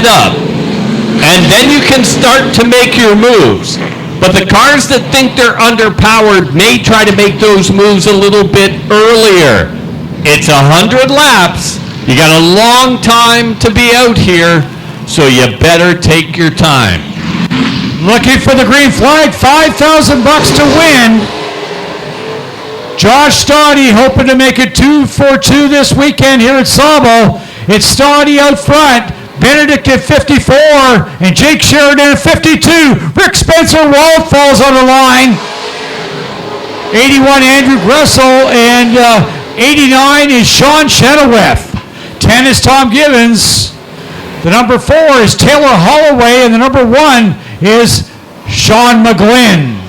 it up. And then you can start to make your moves. But the cars that think they're underpowered may try to make those moves a little bit earlier. It's 100 laps. You got a long time to be out here, so you better take your time. Looking for the green flag, $5,000 to win. Josh Stade hoping to make it 2 for 2 this weekend here at Sauble. It's Stade out front, Benedict at 54, and Jake Sheridan at 52. Rick Spencer-Walt falls on the line. 81, Andrew Gressel, and 89 is Sean Chenoweth. 10 is Tom Gibbons. The number 4 is Taylor Holloway, and the number 1 is Sean McGlynn.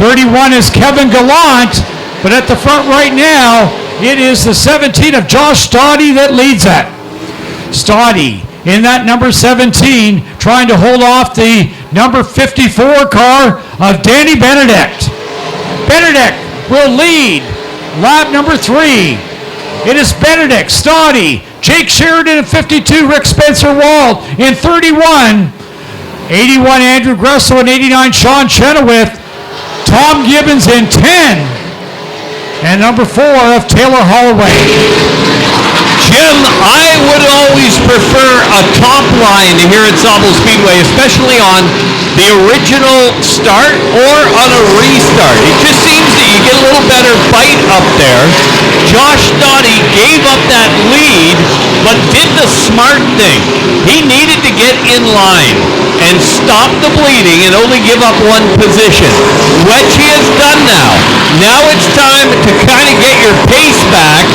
31 is Kevin Gallant, but at the front right now, it is the 17 of Josh Stade that leads it. Stade in that number 17, trying to hold off the number 54 car of Danny Benedict. Benedict will lead lap number 3. It is Benedict, Stade, Jake Sheridan at 52, Rick Spencer-Walt in 31, 81 Andrew Gressel and 89 Sean Chenoweth, Tom Gibbons in 10, and number 4 of Taylor Holloway. Jim, I would always prefer a top line here at Sauble Speedway, especially on the original start or on a restart. It just seems that you get a little better bite up there. Josh Stade gave up that lead, but did the smart thing. He needed to get in line and stop the bleeding and only give up one position, which he has done now. Now it's time to kind of get your pace back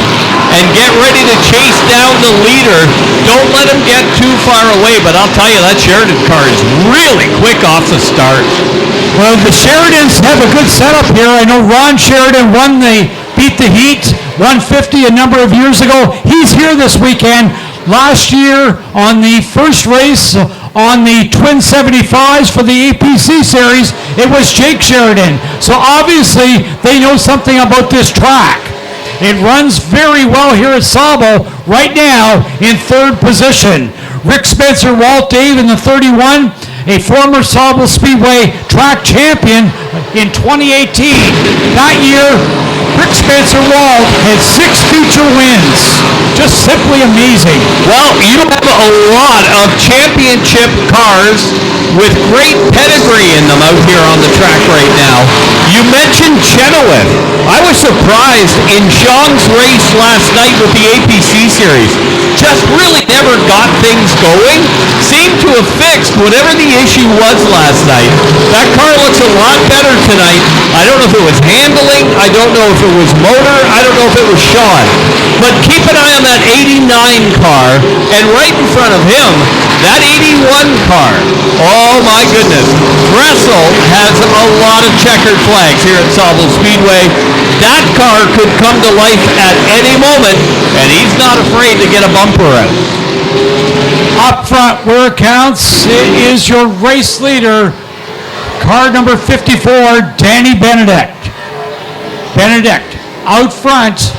and get ready to chase down the leader. Don't let him get too far away, but I'll tell you, that Sheridan car is really quick off the start. Well, the Sheridans have a good setup here. I know Ron Sheridan beat the Heat 150 a number of years ago. He's here this weekend. Last year on the first race on the Twin 75s for the APC series, it was Jake Sheridan. So obviously they know something about this track. It runs very well here at Sauble right now in 3rd position. Rick Spencer-Walt Dave in the 31, a former Sauble Speedway track champion in 2018. That year, Rick Spencer-Walt had 6 feature wins. Just simply amazing. Well, you have a lot of championship cars with great pedigree in them out here on the track right now. You mentioned Chenoweth. I was surprised in Sean's race last night with the APC series. Just really never got things going. Seemed to have fixed whatever the issue was last night. That car looks a lot better tonight. I don't know if it was handling. I don't know if it was motor. I don't know if it was Sean. But keep an eye on that 89 car, and right in front of him, that 81 car. Oh my goodness. Gressel has a lot of checkered flags here at Sauble Speedway. That car could come to life at any moment, and he's not afraid to get a bumper out. Up front, where it counts, it is your race leader, car number 54, Danny Benedict. Benedict out front.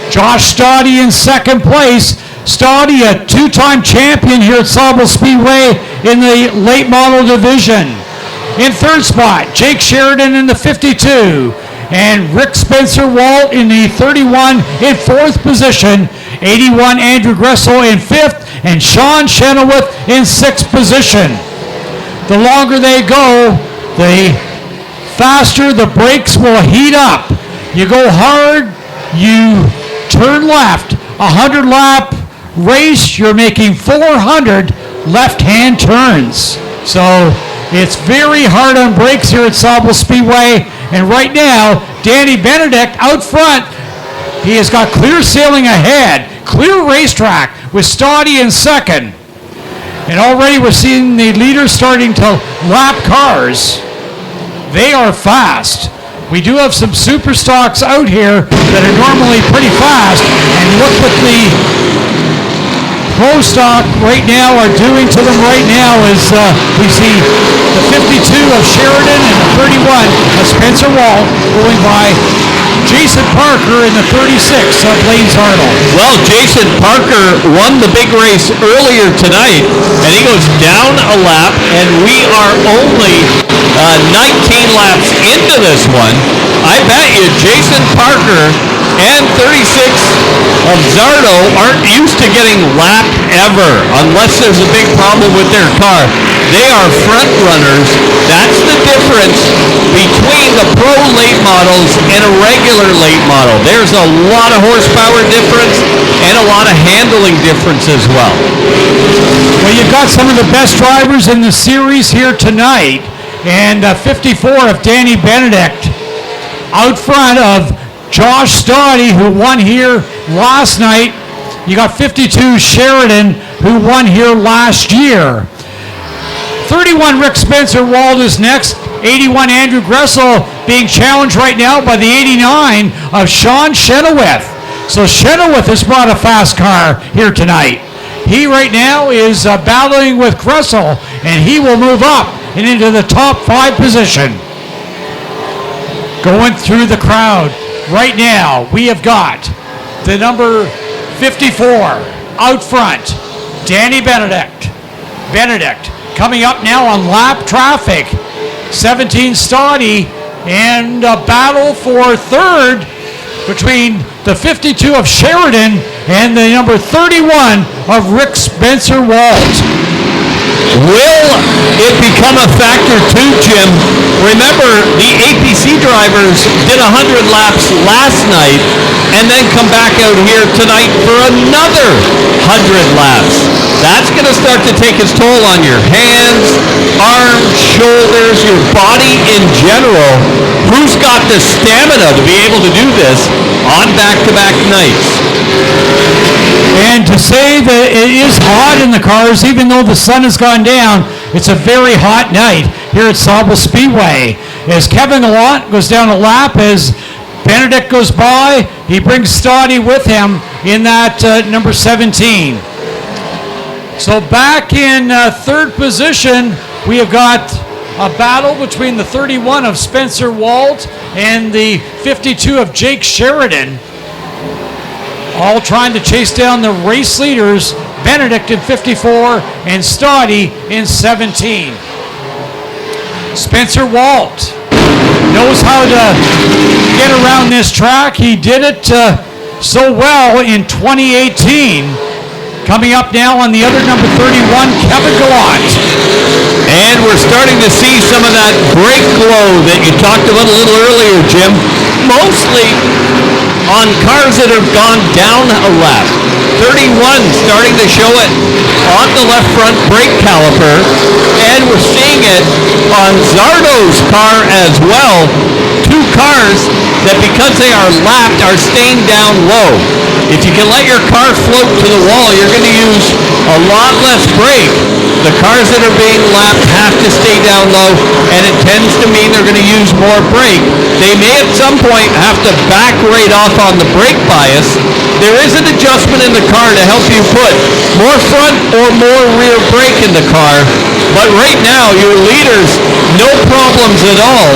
Josh Stade in 2nd place. Stade, a 2-time champion here at Sauble Speedway in the late model division. In 3rd spot, Jake Sheridan in the 52. And Rick Spencer-Walt in the 31 in 4th position. 81 Andrew Gressel in 5th. And Sean Chenoweth in 6th position. The longer they go, the faster the brakes will heat up. You go hard, you turn left. 100 lap race, you're making 400 left-hand turns. So it's very hard on brakes here at Sauble Speedway. And right now, Danny Benedict out front. He has got clear sailing ahead. Clear racetrack with Stade in 2nd. And already we're seeing the leaders starting to lap cars. They are fast. We do have some super stocks out here that are normally pretty fast. And look what the pro stock right now are doing to them right now as we see the 52 of Sheridan and the 31 of Spencer-Walt going by Jason Parker in the 36 of Lane Zartle. Well, Jason Parker won the big race earlier tonight, and he goes down a lap, and we are only 19 laps into this one. I bet you Jason Parker and 36 of Zardo aren't used to getting lapped ever, unless there's a big problem with their car. They are front runners. That's the difference between the pro late models and a regular late model. There's a lot of horsepower difference and a lot of handling difference as well. Well, you've got some of the best drivers in the series here tonight, and 54 of Danny Benedict out front of Josh Stade, who won here last night. You got 52 Sheridan, who won here last year. 31 Rick Spencer-Walt is next. 81 Andrew Gressel being challenged right now by the 89 of Sean Chenoweth. So Chenoweth has brought a fast car here tonight. He right now is battling with Gressel, and he will move up and into the top 5 position. Going through the crowd right now, we have got the number 54 out front, Danny Benedict. Coming up now on lap traffic, 17 Stade, and a battle for third between the 52 of Sheridan and the number 31 of Rick Spencer-Walt. Will it become a factor too, Jim? Remember, the APC drivers did 100 laps last night and then come back out here tonight for another 100 laps. That's going to start to take its toll on your hands, arms, shoulders, your body in general. Who's got the stamina to be able to do this on back-to-back nights? And to say that it is hot in the cars, even though the sun has gone down, it's a very hot night here at Sauble Speedway. As Kevin Gallant goes down a lap, as Benedict goes by, he brings Stade with him in that number 17. So back in third position, we have got a battle between the 31 of Spencer-Walt and the 52 of Jake Sheridan, all trying to chase down the race leaders, Benedict in 54 and Stade in 17. Spencer-Walt knows how to get around this track. He did it so well in 2018. Coming up now on the other number 31, Kevin Gallant. And we're starting to see some of that brake glow that you talked about a little earlier, Jim. Mostly on cars that have gone down a lap. 31 starting to show it on the left front brake caliper, and we're seeing it on Zardo's car as well. 2 cars that, because they are lapped, are staying down low. If you can let your car float to the wall, you're going to use a lot less brake. The cars that are being lapped have to stay down low, and it tends to mean they're going to use more brake. They may at some point have to back right off on the brake bias. There is an adjustment in the car to help you put more front or more rear brake in the car, but right now your leaders, no problems at all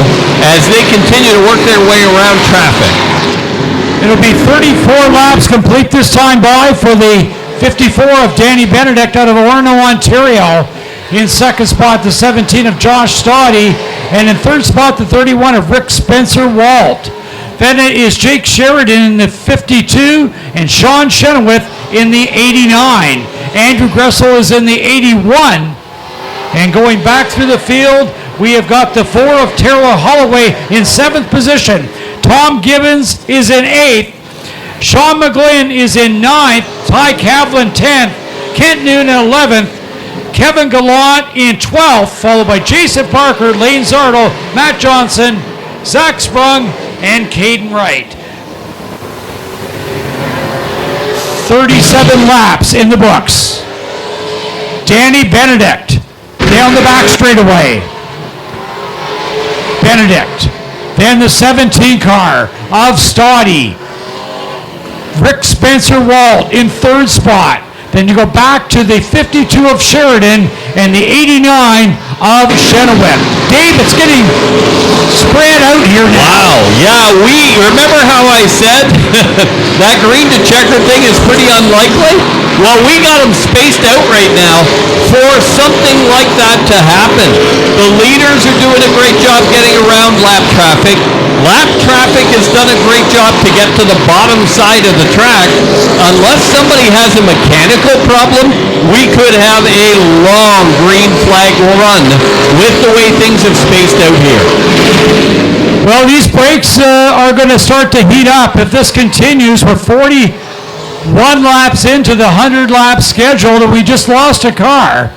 as they continue to work their way around traffic. It'll be 34 laps complete this time by for the 54 of Danny Benedict out of Orono, Ontario. In second spot, the 17 of Josh Stade, and in third spot, the 31 of Rick Spencer-Walt. Then it is Jake Sheridan in the 52 and Sean Chenoweth in the 89. Andrew Gressel is in the 81. And going back through the field, we have got the 4 of Tara Holloway in 7th position. Tom Gibbons is in 8th. Sean McGlynn is in 9th. Ty Kavlin 10th. Kent Noon in 11th. Kevin Gallant in 12th, followed by Jason Parker, Lane Zartle, Matt Johnson, Zach Sprung, and Caden Wright. 37 laps in the books. Danny Benedict down the back straightaway. Benedict. Then the 17 car of Stade. Rick Spencer-Walt in third spot. Then you go back to the 52 of Sheridan and the 89 of Chenoweth. Dave, it's getting spread out here now. Wow, yeah, we remember how I said that green to checker thing is pretty unlikely? Well, we got them spaced out right now for something like that to happen. The leaders are doing a great job getting around lap traffic. Lap traffic has done a great job to get to the bottom side of the track. Unless somebody has a mechanical problem, we could have a long green flag run with the way things have spaced out here. Well, these brakes are going to start to heat up. If this continues, we're 41 laps into the 100-lap schedule, and we just lost a car.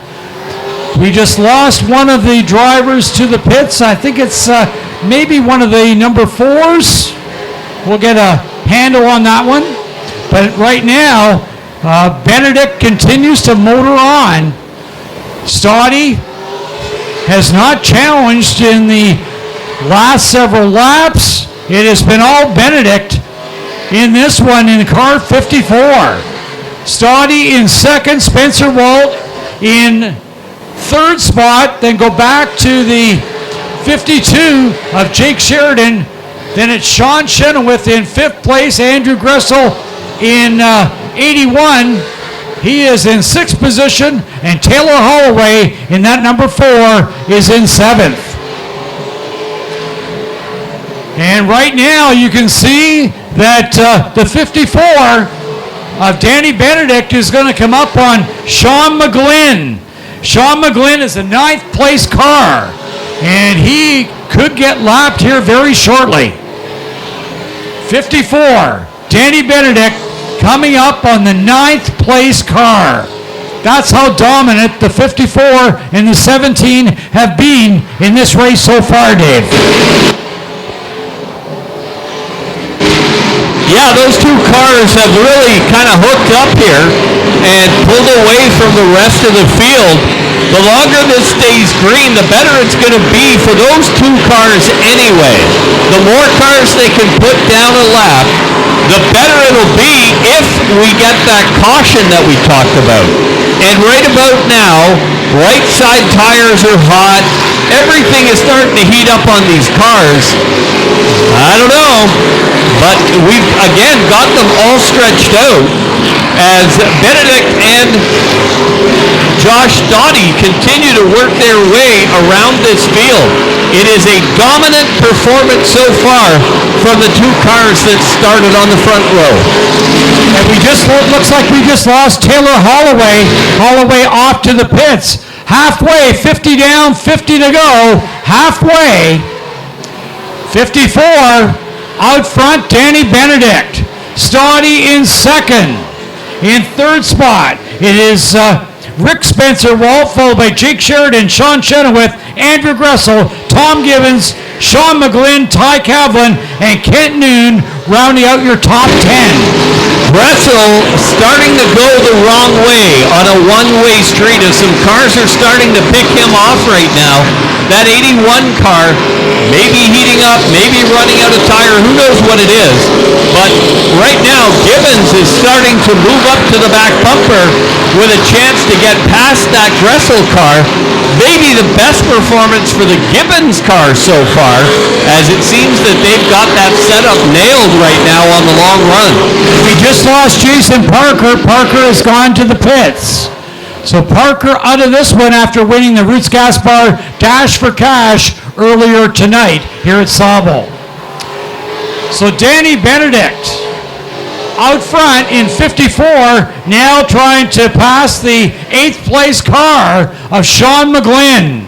We just lost one of the drivers to the pits. I think it's maybe one of the number 4s. We'll get a handle on that one. But right now, Benedict continues to motor on. Stade has not challenged in the last several laps. It has been all Benedict in this one in car 54. Stade in second, Spencer-Walt in third spot, then go back to the 52 of Jake Sheridan. Then it's Sean Chenoweth in fifth place, Andrew Gressel in 81. He is in sixth position, and Taylor Holloway in that number 4 is in seventh. And right now you can see that the 54 of Danny Benedict is going to come up on Sean McGlynn. Sean McGlynn is a 9th place car, and he could get lapped here very shortly. 54, Danny Benedict coming up on the 9th place car. That's how dominant the 54 and the 17 have been in this race so far, Dave. Yeah, those two cars have really kind of hooked up here and pulled away from the rest of the field. The longer this stays green, the better it's going to be for those two cars anyway. The more cars they can put down a lap, the better it'll be if we get that caution that we talked about. And right about now, right side tires are hot. Everything is starting to heat up on these cars. I don't know, but we've again got them all stretched out as Benedict and Josh Stade continue to work their way around this field. It is a dominant performance so far from the two cars that started on the front row. And looks like we just lost Taylor Holloway. Holloway off to the pits. Halfway, 50 down, 50 to go. Halfway. 54 out front, Danny Benedict. Stade in second. In third spot, it is Rick Spencer-Walt, followed by Jake Sheridan, Sean Chenoweth, Andrew Gressel, Tom Gibbons, Sean McGlynn, Ty Kavlin, and Kent Noon rounding out your top 10. Gressel starting to go the wrong way on a one-way street as some cars are starting to pick him off right now. That 81 car may be heating up, maybe running out of tire, who knows what it is. But right now, Gibbons is starting to move up to the back bumper with a chance to get past that Gressel car. Maybe the best performance for the Gibbons car so far, as it seems that they've got that setup nailed right now on the long run. We just lost Jason Parker. Parker has gone to the pits. So Parker out of this one after winning the Roots Gas Bar Dash for Cash earlier tonight here at Sauble. So Danny Benedict out front in 54, now trying to pass the 8th place car of Sean McGlynn.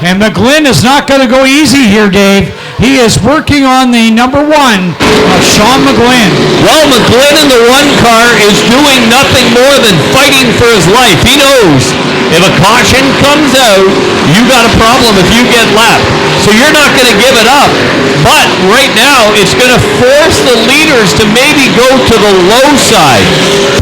And McGlynn is not going to go easy here, Dave. He is working on the number 1 of Sean McGlynn. Well, McGlynn in the 1 car is doing nothing more than fighting for his life. He knows if a caution comes out, you got a problem if you get lapped. So you're not going to give it up. But right now, it's going to force the leaders to maybe go to the low side.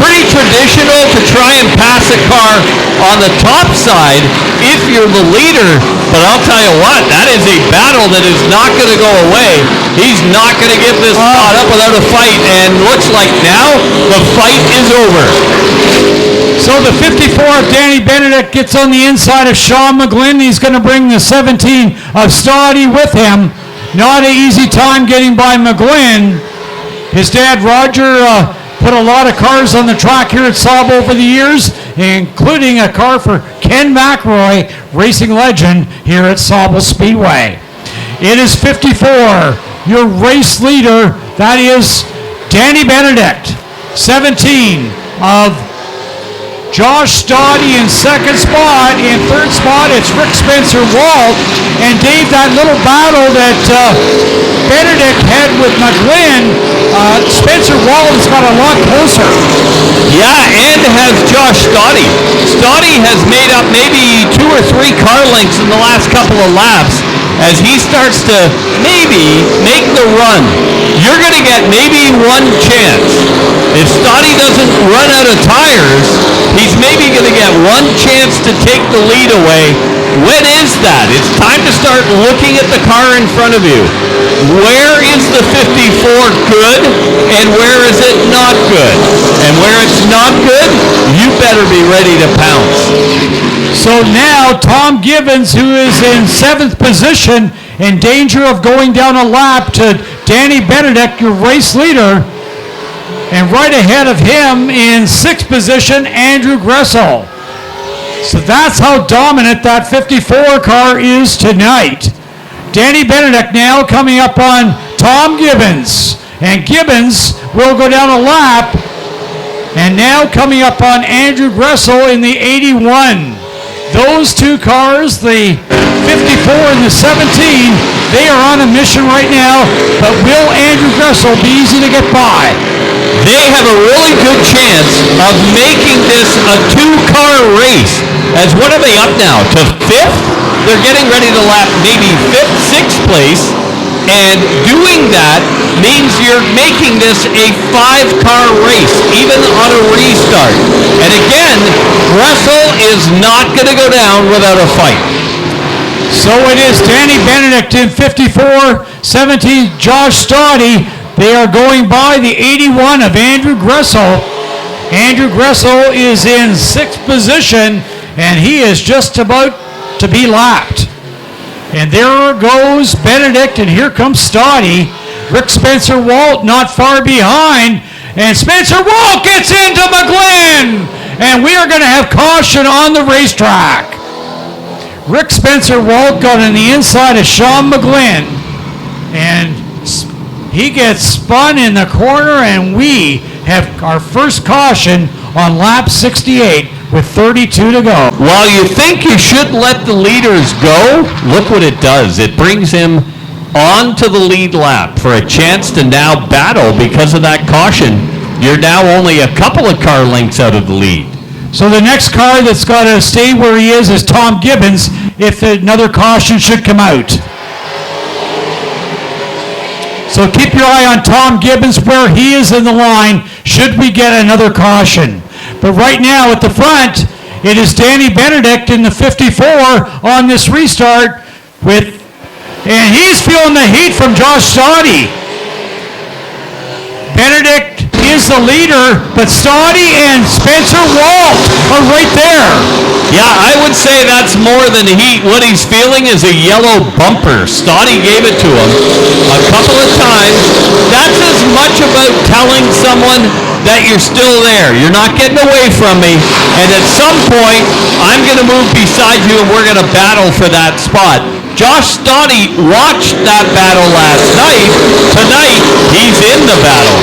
Pretty traditional to try and pass a car on the top side if you're the leader. But I'll tell you what, that is a battle that is not going to go away. He's not going to give this spot up without a fight, and looks like now the fight is over. So the 54 of Danny Benedict gets on the inside of Sean McGlynn. He's going to bring the 17 of Stade with him. Not an easy time getting by McGlynn. His dad, Roger, put a lot of cars on the track here at Sauble over the years, including a car for Ken McElroy, racing legend here at Sauble Speedway. It is 54. Your race leader, that is Danny Benedict. 17 of Josh Stade in second spot. In third spot, it's Rick Spencer-Walt. And Dave, that little battle that Benedict had with McGlynn, Spencer-Walt has got a lot closer. Yeah, and has Josh Stade. Stade has made up maybe 2 or 3 car lengths in the last couple of laps as he starts to maybe make the run. You're going to get maybe one chance. If Stade doesn't run out of tires, he's maybe going to get one chance to take the lead away. When is that? It's time to start looking at the car in front of you. Where is the 54 good, and where is it not good? And where it's not good, you better be ready to pounce. So now Tom Gibbons, who is in 7th position, in danger of going down a lap to Danny Benedict, your race leader. And right ahead of him in 6th position, Andrew Gressel. So that's how dominant that 54 car is tonight. Danny Benedict now coming up on Tom Gibbons. And Gibbons will go down a lap. And now coming up on Andrew Gressel in the 81. Those 2 cars, the 54 and the 17, they are on a mission right now, but will Andrew Gressel be easy to get by? They have a really good chance of making this a 2-car race. As what are they up now? To 5th? They're getting ready to lap maybe 5th, 6th place. And doing that means you're making this a 5-car race, even on a restart. And again, Gressel is not going to go down without a fight. So it is Danny Benedict in 54, 17 Josh Stade. They are going by the 81 of Andrew Gressel. Andrew Gressel is in 6th position, and he is just about to be lapped. And there goes Benedict, and here comes Stade. Rick Spencer-Walt not far behind, and Spencer-Walt gets into McGlynn, and we are going to have caution on the racetrack. Rick Spencer-Walt got on the inside of Sean McGlynn, and he gets spun in the corner, and we have our first caution on lap 68 with 32 to go. While you think you should let the leaders go, look what it does. It brings him onto the lead lap for a chance to now battle because of that caution. You're now only a couple of car lengths out of the lead. So the next car that's got to stay where he is Tom Gibbons if another caution should come out. So keep your eye on Tom Gibbons where he is in the line should we get another caution. But right now at the front, it is Danny Benedict in the 54 on this restart and he's feeling the heat from Josh Stade. Benedict is the leader, but Stade and Spencer-Walt are right there. Yeah, I would say that's more than heat. What he's feeling is a yellow bumper. Stade gave it to him a couple of times. That's as much about telling someone that you're still there. You're not getting away from me. And at some point, I'm going to move beside you and we're going to battle for that spot. Josh Stade watched that battle last night. Tonight, he's in the battle.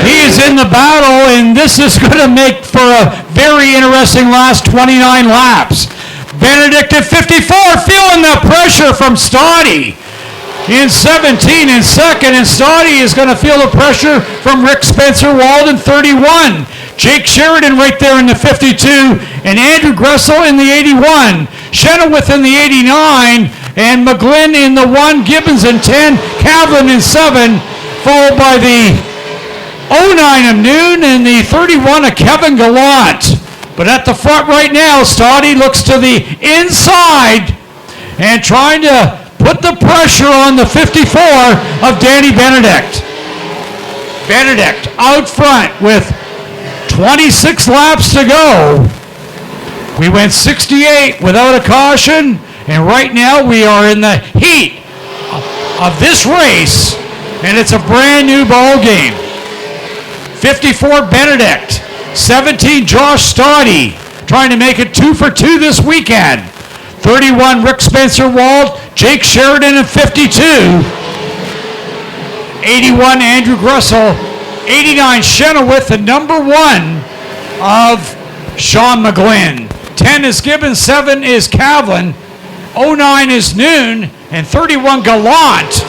He is in the battle, and this is going to make for a very interesting last 29 laps. Benedict at 54 feeling the pressure from Stade. In 17 in second, and Stade is going to feel the pressure from Rick Spencer-Walt in 31. Jake Sheridan right there in the 52, and Andrew Gressel in the 81. Chenoweth in the 89, and McGlynn in the 1, Gibbons in 10, Cavlin in 7, followed by the 09 of Noon and the 31 of Kevin Gallant. But at the front right now, Stade looks to the inside and trying to put put the pressure on the 54 of Danny Benedict. Benedict out front with 26 laps to go. We went 68 without a caution, and right now we are in the heat of this race, and it's a brand new ball game. 54 Benedict, 17 Josh Stade, trying to make it 2 for 2 this weekend. 31 Rick Spencer-Walt, Jake Sheridan at 52. 81 Andrew Gressel, 89 Chenoweth, the number 1 of Sean McGlynn. 10 is Gibbons, 7 is Cavlin, 09 is Noon, and 31 Gallant.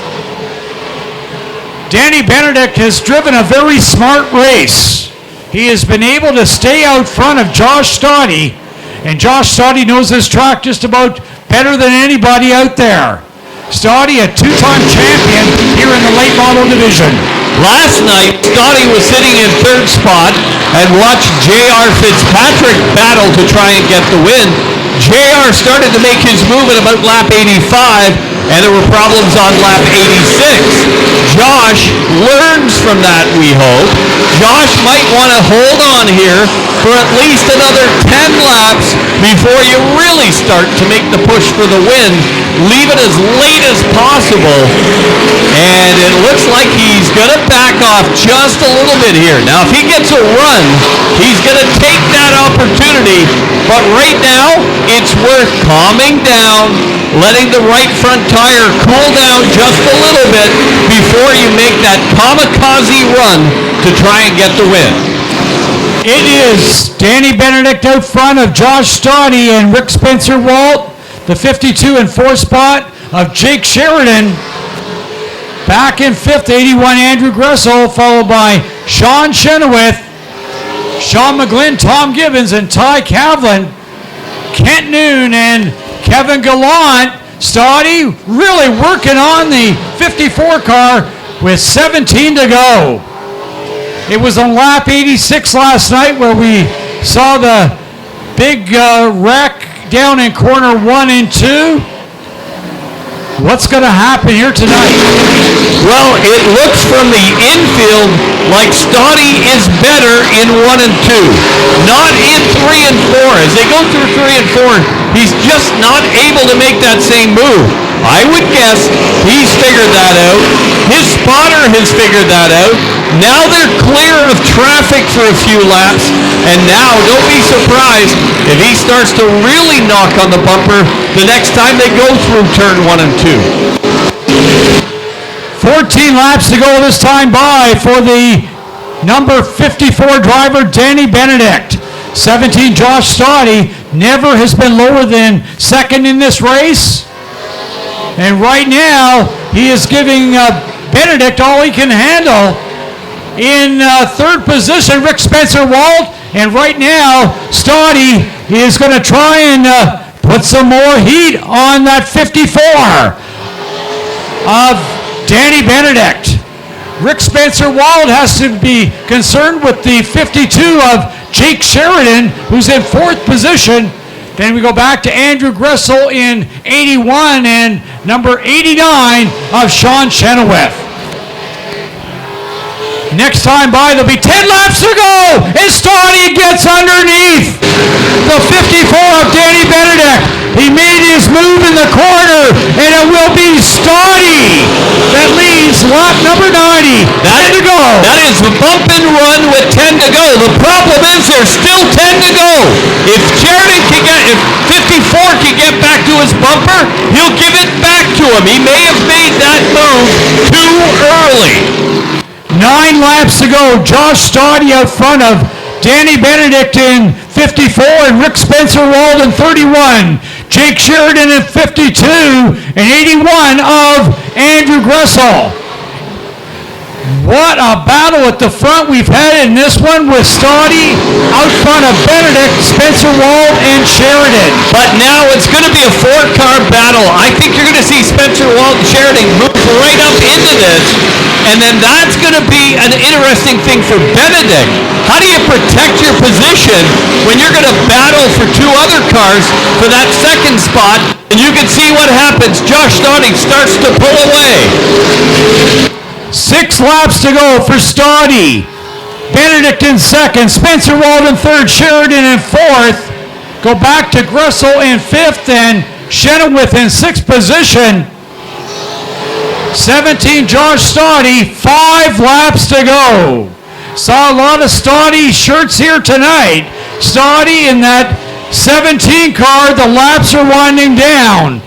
Danny Benedict has driven a very smart race. He has been able to stay out front of Josh Stade, and Josh Stade knows this track just about better than anybody out there. Stade, a 2-time champion here in the late model division. Last night, Stade was sitting in 3rd spot and watched J.R. Fitzpatrick battle to try and get the win. J.R. started to make his move at about lap 85, and there were problems on lap 86. Josh learns from that, we hope. Josh might want to hold on here for at least another 10 laps before you really start to make the push for the win. Leave it as late as possible, and it looks like he's going to back off just a little bit here. Now, if he gets a run, he's going to take that opportunity, but right now, it's worth calming down, letting the right front tire cool down just a little bit before you make that kamikaze run to try and get the win. It is Danny Benedict out front of Josh Stade and Rick Spencer-Walt, the 52 and 4 spot of Jake Sheridan. Back in 5th, 81 Andrew Gressel, followed by Sean Chenoweth, Sean McGlynn, Tom Gibbons, and Ty Cavlin. Kent Noon and Kevin Gallant. Stade really working on the 54 car with 17 to go. It was on lap 86 last night where we saw the big wreck down in corner 1 and 2. What's going to happen here tonight? Well, it looks from the infield like Stade is better in 1 and 2, not in 3 and 4. As they go through 3 and 4, he's just not able to make that same move. I would guess he's figured that out. His spotter has figured that out. Now they're clear of traffic for a few laps, and now don't be surprised if he starts to really knock on the bumper the next time they go through turn 1 and 2. 14 laps to go this time by for the number 54 driver, Danny Benedict. 17 Josh Stade never has been lower than 2nd in this race. And right now, he is giving Benedict all he can handle. In 3rd position, Rick Spencer-Walt. And right now, Stade is going to try and put some more heat on that 54 of Danny Benedict. Rick Spencer-Walt has to be concerned with the 52 of Jake Sheridan, who's in 4th position. Then we go back to Andrew Gressel in 81 and number 89 of Sean Chenoweth. Next time by, there'll be 10 laps to go, and Stade gets underneath the 54 of Danny Benedict. He made his move in the corner, and it will be Stade that leads lap number 90. 10 to go. That is the bump and run with 10 to go. The problem is there's still 10 to go. If 54 can get back to his bumper, he'll give it back to him. He may have made that move too early. 9 laps to go. Josh Stade out front of Danny Benedict in 54 and Rick Spencer-Walt in 31. Jake Sheridan in 52 and 81 of Andrew Gressel. What a battle at the front we've had in this one with Stade out front of Benedict, Spencer-Walt, and Sheridan. But now it's going to be a four-car battle. I think you're going to see Spencer-Walt and Sheridan move right up into this, and then that's going to be an interesting thing for Benedict. How do you protect your position when you're going to battle for two other cars for that second spot? And you can see what happens. Josh Stade starts to pull away. 6 laps to go for Stade. Benedict in second, Spencer-Walt in third, Sheridan in fourth. Go back to Gressel in fifth, and Chenoweth in sixth position. 17, Josh Stade, 5 laps to go. Saw a lot of Stade shirts here tonight. Stade in that 17 car, the laps are winding down.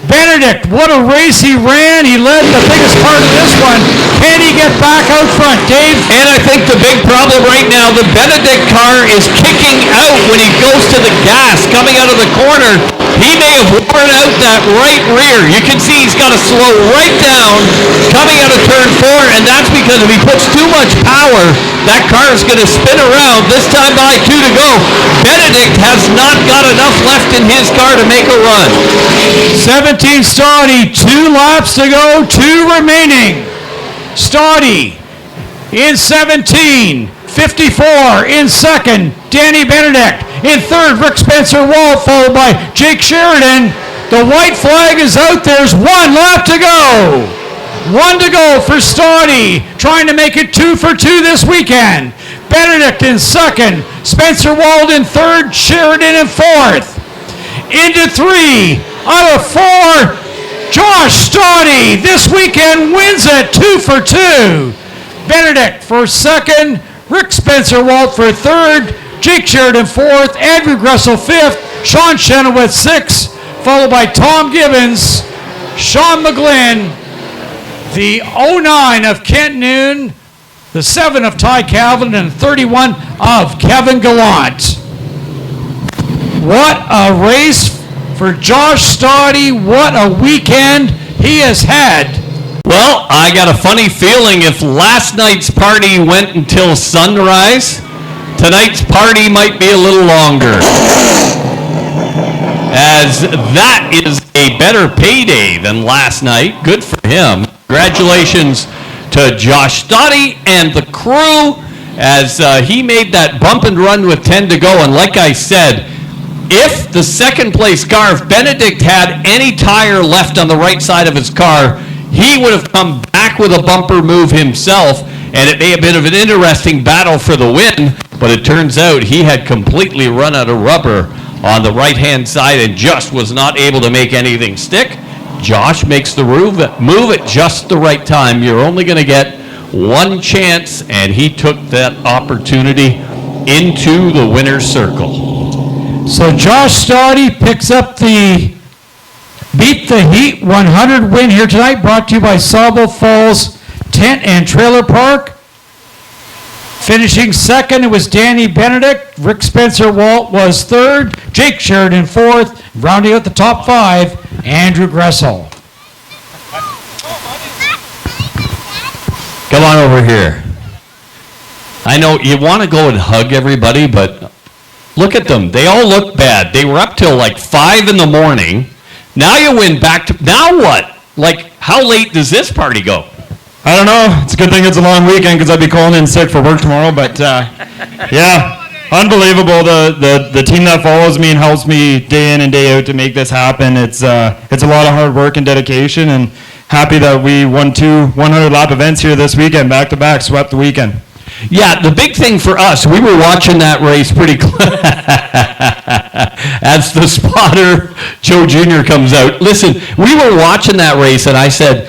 Benedict, what a race he ran. He led the biggest part of this one. Can he get back out front, Dave? And I think the big problem right now, the Benedict car is kicking out when he goes to the gas coming out of the corner. He may have worn out that right rear. You can see he's got to slow right down coming out of turn 4, and that's because if he puts too much power, that car is going to spin around. This time by 2 to go. Benedict has not got enough left in his car to make a run. 17 Stade, 2 laps to go, 2 remaining. Stade in 17, 54 in second, Danny Benedict in third, Rick Spencer-Walt, followed by Jake Sheridan. The white flag is out. There's 1 lap to go. 1 to go for Stade, trying to make it 2 for 2 this weekend. Benedict in second, Spencer-Walt in third, Sheridan in fourth. Into 3 out of 4. Josh Stade this weekend wins it 2 for 2. Benedict for second, Rick Spencer-Walt for third, Jake Sheridan fourth, Andrew Gressel fifth, Sean Chenoweth sixth, followed by Tom Gibbons, Sean McGlynn, the 09 of Kent Noon, the 7 of Ty Calvin, and 31 of Kevin Gallant. What a race for Josh Stade. What a weekend he has had. Well, I got a funny feeling if last night's party went until sunrise, tonight's party might be a little longer. As that is a better payday than last night. Good for him. Congratulations to Josh Stade and the crew as he made that bump and run with 10 to go. And like I said, if the second place car, if Benedict had any tire left on the right side of his car, he would have come back with a bumper move himself, and it may have been an interesting battle for the win, but it turns out he had completely run out of rubber on the right-hand side and just was not able to make anything stick. Josh makes the move at just the right time. You're only going to get one chance, and he took that opportunity into the winner's circle. So Josh Stade picks up the Beat the Heat 100 win here tonight, brought to you by Sauble Falls Tent and Trailer Park. Finishing second, it was Danny Benedict. Rick Spencer-Walt was third. Jake Sheridan fourth. Rounding out the top 5, Andrew Gressel. Come on over here. I know you want to go and hug everybody, but look at them. They all look bad. They were up till like 5 in the morning. Now you win back to, now what? Like, how late does this party go? I don't know. It's a good thing it's a long weekend because I'd be calling in sick for work tomorrow. But yeah, unbelievable. The team that follows me and helps me day in and day out to make this happen. It's a lot of hard work and dedication, and happy that we won 2 100-lap events here this weekend, back to back, swept the weekend. Yeah, the big thing for us, we were watching that race pretty close. As the spotter, Joe Jr. comes out. Listen, we were watching that race, and I said,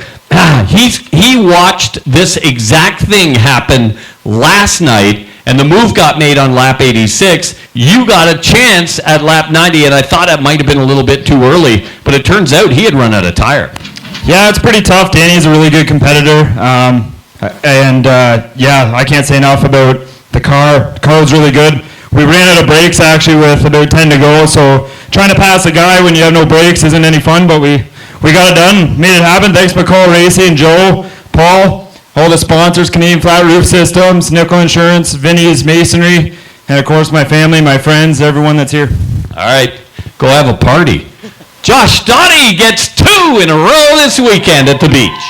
he watched this exact thing happen last night, and the move got made on lap 86. You got a chance at lap 90, and I thought it might have been a little bit too early, but it turns out he had run out of tire. Yeah, it's pretty tough. Danny's a really good competitor. Yeah, I can't say enough about the car. The car was really good. We ran out of brakes actually with about 10 to go, so trying to pass a guy when you have no brakes isn't any fun, but we got it done, made it happen. Thanks McCall Racing, Joe, Paul, all the sponsors, Canadian Flat Roof Systems, Nickel Insurance, Vinny's Masonry, and of course my family, my friends, everyone that's here. All right, go have a party. Josh Stade gets 2 in a row this weekend at the beach.